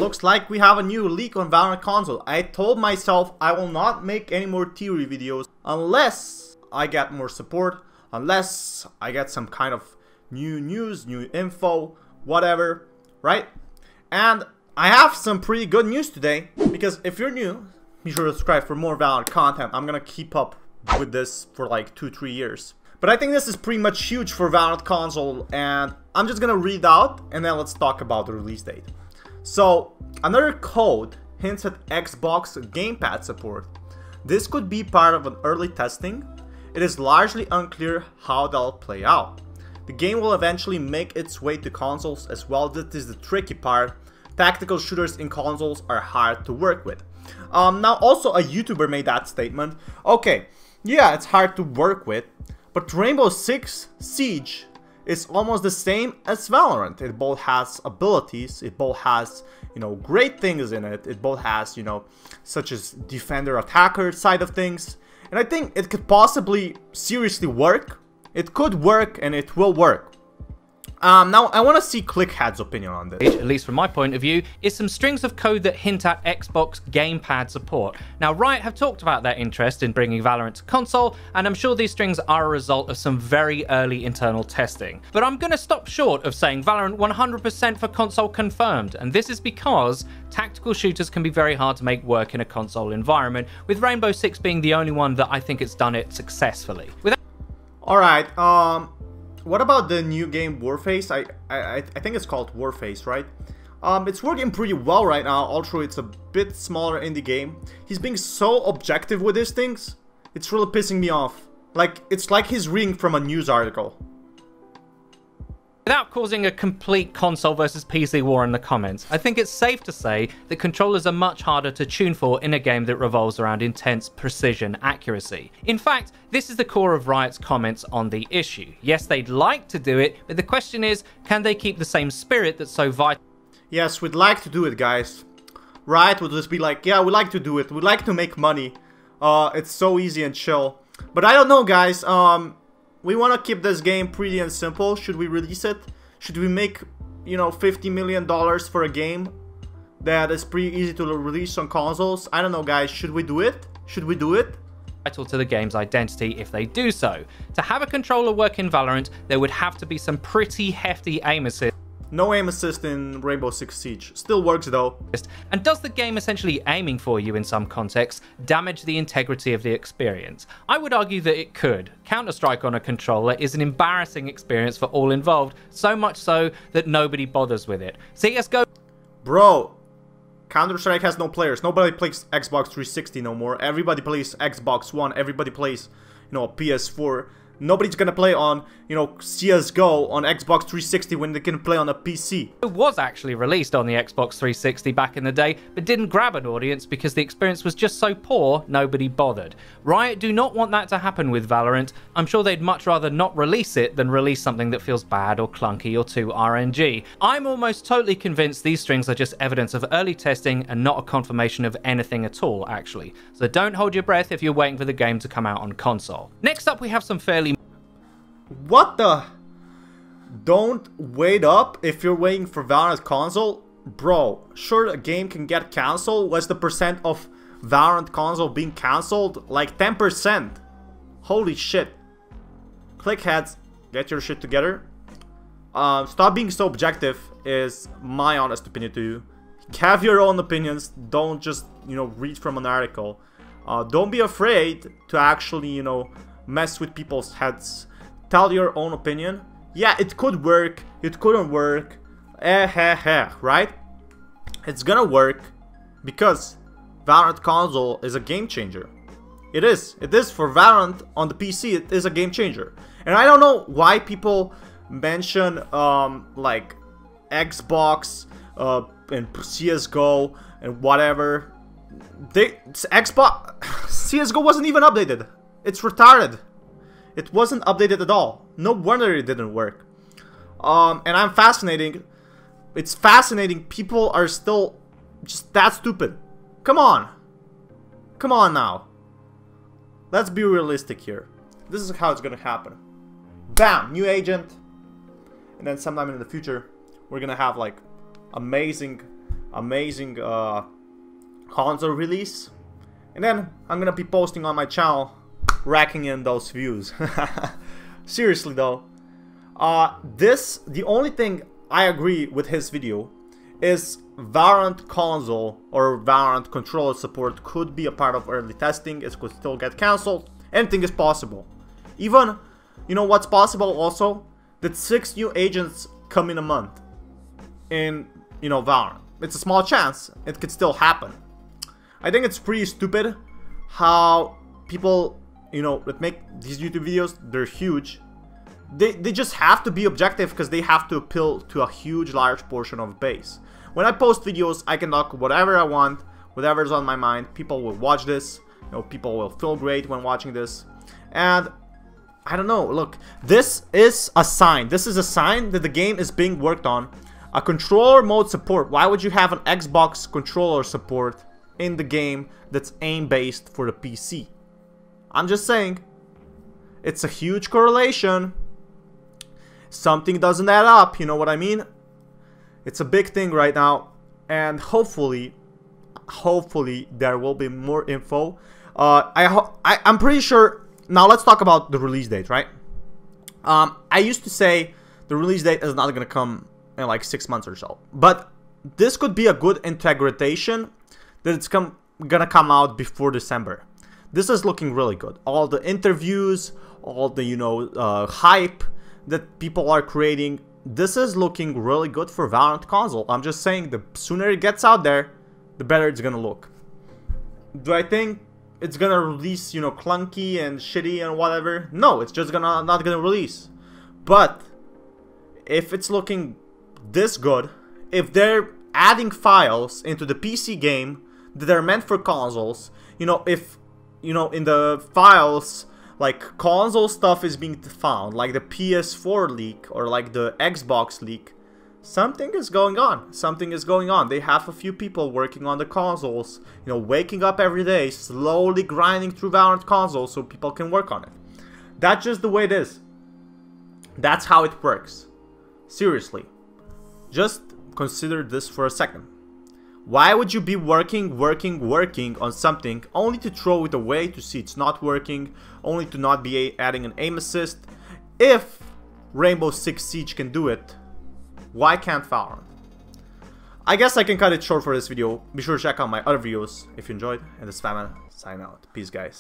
looks like we have a new leak on Valorant console. I told myself I will not make any more theory videos unless I get more support, unless I get some kind of new news, new info, whatever, right? And I have some pretty good news today, because if you're new, be sure to subscribe for more Valorant content. I'm gonna keep up with this for like 2-3 years. But I think this is pretty much huge for Valorant console, and I'm just gonna read out and then let's talk about the release date. So, another code hints at Xbox gamepad support. This could be part of an early testing. It is largely unclear how that'll play out. The game will eventually make its way to consoles as well. This is the tricky part. Tactical shooters in consoles are hard to work with. Now also a YouTuber made that statement. Okay, yeah, it's hard to work with, but Rainbow Six Siege is almost the same as Valorant. It both has abilities, it both has, you know, great things in it. It both has, you know, such as defender attacker side of things. And I think it could possibly seriously work. It could work and it will work. Now, I want to see Clickhead's opinion on this. At least from my point of view, is some strings of code that hint at Xbox gamepad support. Now, Riot have talked about their interest in bringing Valorant to console, and I'm sure these strings are a result of some very early internal testing. But I'm going to stop short of saying Valorant 100% for console confirmed, and this is because tactical shooters can be very hard to make work in a console environment, with Rainbow Six being the only one that I think it's done it successfully. Alright, what about the new game Warface? I think it's called Warface, right? It's working pretty well right now, although it's a bit smaller indie game. He's being so objective with these things, it's really pissing me off. Like, it's like he's reading from a news article. Without causing a complete console versus PC war in the comments, I think it's safe to say that controllers are much harder to tune for in a game that revolves around intense precision accuracy. In fact, this is the core of Riot's comments on the issue. Yes, they'd like to do it, but the question is, can they keep the same spirit that's so vital? Yes, we'd like to do it, guys. Riot would just be like, yeah, we like to do it. We like to make money. It's so easy and chill. But I don't know, guys. We want to keep this game pretty and simple. Should we release it? Should we make, you know, $50 million for a game that is pretty easy to release on consoles? I don't know, guys. Should we do it? Should we do it? Vital to the game's identity if they do so. To have a controller work in Valorant, there would have to be some pretty hefty aim assist. No aim assist in Rainbow Six Siege. Still works though. And does the game essentially aiming for you in some contexts damage the integrity of the experience? I would argue that it could. Counter-Strike on a controller is an embarrassing experience for all involved, so much so that nobody bothers with it. CSGO... Bro, Counter-Strike has no players. Nobody plays Xbox 360 no more. Everybody plays Xbox One. Everybody plays, you know, PS4. Nobody's gonna play on, you know, CSGO on Xbox 360 when they can play on a PC. It was actually released on the Xbox 360 back in the day, but didn't grab an audience because the experience was just so poor, nobody bothered. Riot do not want that to happen with Valorant. I'm sure they'd much rather not release it than release something that feels bad or clunky or too RNG. I'm almost totally convinced these strings are just evidence of early testing and not a confirmation of anything at all, actually. So don't hold your breath if you're waiting for the game to come out on console. Next up, we have some fairly... What the? Don't wait up if you're waiting for Valorant console? Bro, sure, a game can get cancelled. What's the percent of Valorant console being cancelled? Like 10%. Holy shit. Clickheads, get your shit together. Stop being so objective is my honest opinion to you. Have your own opinions. Don't just, you know, read from an article. Don't be afraid to actually, you know, mess with people's heads. Tell your own opinion. Yeah, it could work. It couldn't work. Right? It's gonna work because Valorant console is a game changer. It is. It is for Valorant on the PC. It is a game changer. And I don't know why people mention like Xbox and CS:GO and whatever. Xbox CS:GO wasn't even updated. It's retarded. It wasn't updated at all. No wonder it didn't work. And I'm fascinating. It's fascinating. People are still just that stupid. Come on. Come on now. Let's be realistic here. This is how it's gonna happen. Bam! New agent. And then sometime in the future, we're gonna have like amazing amazing console release, and then I'm gonna be posting on my channel, racking in those views. Seriously though, the only thing I agree with his video is Valorant console or Valorant controller support could be a part of early testing. It could still get cancelled. Anything is possible. Even, you know what's possible also? That 6 new agents come in a month in, you know, Valorant. It's a small chance. It could still happen. I think it's pretty stupid how people, you know, that make these YouTube videos, they're huge. They just have to be objective because they have to appeal to a huge, large portion of base. When I post videos, I can talk whatever I want, whatever's on my mind. People will watch this. You know, people will feel great when watching this. And I don't know, look, this is a sign. This is a sign that the game is being worked on. A controller mode support. Why would you have an Xbox controller support in the game that's aim-based for the PC? I'm just saying, it's a huge correlation. Something doesn't add up, you know what I mean? It's a big thing right now, and hopefully there will be more info. I'm pretty sure. Now let's talk about the release date, right? I used to say the release date is not gonna come in like 6 months or so, but this could be a good interpretation that it's gonna come out before December. This is looking really good. All the interviews, all the, you know, hype that people are creating, this is looking really good for Valorant console. I'm just saying, the sooner it gets out there, the better it's gonna look. Do I think it's gonna release, you know, clunky and shitty and whatever? No, it's just not gonna release. But if it's looking this good, if they're adding files into the PC game that are meant for consoles, you know, if, you know, in the files, like console stuff is being found, like the PS4 leak or like the Xbox leak, something is going on. Something is going on. They have a few people working on the consoles, you know, waking up every day, slowly grinding through Valorant consoles so people can work on it. That's just the way it is. That's how it works. Seriously. Just consider this for a second. Why would you be working on something only to throw it away to see it's not working, only to not be adding an aim assist? If Rainbow Six Siege can do it, why can't Valorant? I guess I can cut it short for this video. Be sure to check out my other videos if you enjoyed. And this is Fatman, signing out. Peace, guys.